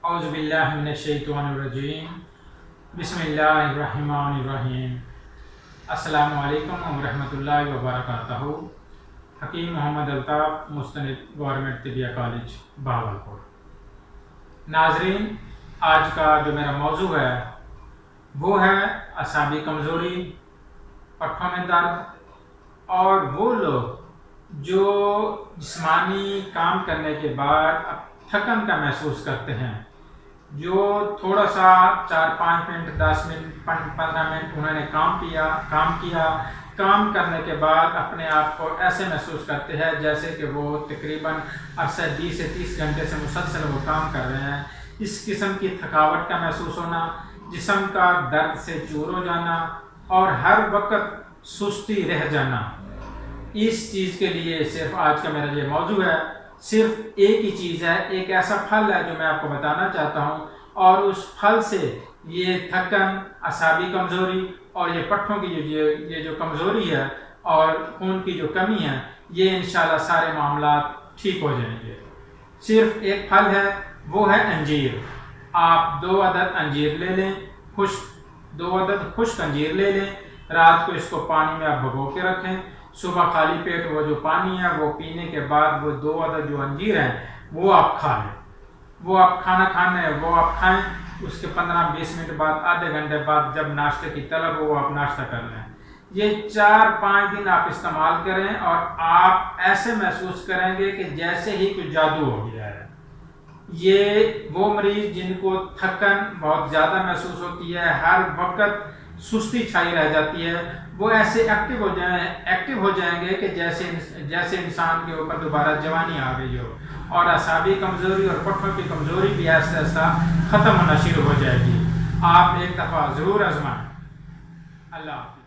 اعوذ باللہ من الشیطان الرجیم بسم اللہ الرحمن الرحیم۔ السلام علیکم ورحمۃ اللہ وبرکاتہ۔ حکیم محمد الطاف، مستند گورنمنٹ طبیہ کالج بہاولپور۔ ناظرین، آج کا جو میرا موضوع ہے وہ ہے اعصابی کمزوری، پٹھوں میں درد اور وہ لوگ جو جسمانی کام کرنے کے بعد اب تھکن کا محسوس کرتے ہیں، جو تھوڑا سا 4-5 منٹ 10 منٹ 15 منٹ انہوں نے کام کرنے کے بعد اپنے آپ کو ایسے محسوس کرتے ہیں جیسے کہ وہ تقریباً عرصہ 20 سے 30 گھنٹے سے مسلسل وہ کام کر رہے ہیں۔ اس قسم کی تھکاوٹ کا محسوس ہونا، جسم کا درد سے چور ہو جانا اور ہر وقت سستی رہ جانا، اس چیز کے لیے صرف آج کا میرا یہ موضوع ہے۔ صرف ایک ہی چیز ہے، ایک ایسا پھل ہے جو میں آپ کو بتانا چاہتا ہوں، اور اس پھل سے یہ تھکن، اعصابی کمزوری اور یہ پٹھوں کی یہ جو کمزوری ہے اور خون کی جو کمی ہے، یہ انشاءاللہ سارے معاملات ٹھیک ہو جائیں گے۔ صرف ایک پھل ہے، وہ ہے انجیر۔ آپ 2 عدد انجیر لے لیں، 2 عدد خشک انجیر لے لیں، رات کو اس کو پانی میں آپ بھگو کے رکھیں، صبح خالی پیٹ وہ جو پانی ہے وہ پینے کے بعد وہ 2 عدد جو انجیر ہیں وہ آپ کھا لیں۔ وہ آپ کھانا کھانا ہے وہ آپ کھائیں، اس کے 15-20 منٹ بعد، آدھے گھنٹے بعد جب ناشتے کی طلب ہو وہ آپ ناشتہ کر لیں۔ یہ 4-5 دن آپ استعمال کریں اور آپ ایسے محسوس کریں گے کہ جیسے ہی کوئی جادو ہو گیا ہے۔ یہ وہ مریض جن کو تھکن بہت زیادہ محسوس ہوتی ہے، ہر وقت سستی چھائی رہ جاتی ہے، وہ ایسے ایکٹیو ہو جائیں گے کہ جیسے انسان کے اوپر دوبارہ جوانی آ گئی ہو، اور اعصابی کمزوری اور پٹھوں کی کمزوری بھی آہستہ آہستہ ختم ہونا شروع ہو جائے گی۔ آپ ایک دفعہ ضرور آزمائیں۔ اللہ حافظ۔